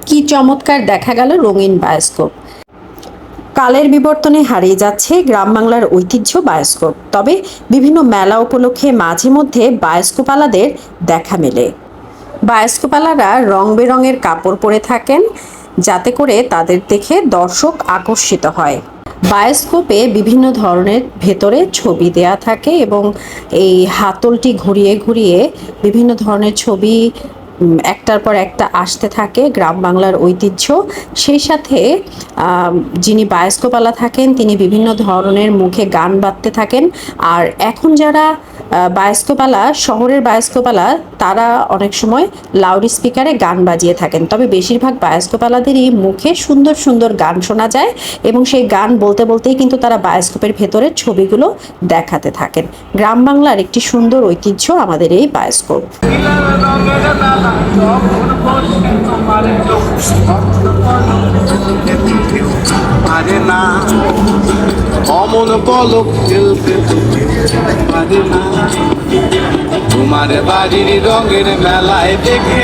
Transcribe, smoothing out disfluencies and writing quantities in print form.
কি চমৎকার দেখা গেল রঙিন বায়োস্কোপ। কালের বিবর্তনে হারিয়ে যাচ্ছে গ্রাম বাংলার ঐতিহ্য বায়োস্কোপ। তবে বিভিন্ন মেলা উপলক্ষে মাঝে মধ্যে বায়োস্কোপালাদের দেখা মেলে। বায়োস্কোপালারা রং বেরঙের কাপড় পরে থাকেন, যাতে করে তাদের দেখে দর্শক আকর্ষিত হয়। বায়োস্কোপে বিভিন্ন ধরনের ভেতরে ছবি দেয়া থাকে এবং এই হাতলটি ঘুরিয়ে ঘুরিয়ে বিভিন্ন ধরনের ছবি একটার পর একটা আসতে থাকে, গ্রাম বাংলার ঐতিহ্য। সেই সাথে যিনি বায়োস্কোপালা থাকেন তিনি বিভিন্ন ধরনের মুখে গান বাজতে থাকেন। আর এখন যারা বায়োস্কোপালা, শহরের বায়োস্কোপালা, তারা অনেক সময় লাউড স্পিকারে গান বাজিয়ে থাকেন। তবে বেশিরভাগ বায়োস্কোপালাদেরই মুখে সুন্দর সুন্দর গান শোনা যায় এবং সেই গান বলতে বলতেই কিন্তু তারা বায়োস্কোপের ভেতরে ছবিগুলো দেখাতে থাকেন। গ্রাম বাংলার একটি সুন্দর ঐতিহ্য আমাদের এই বায়োস্কোপ। অমন পলক খেলতে পারে না, তোমার বাড়ির রঙের মেলায় দেখে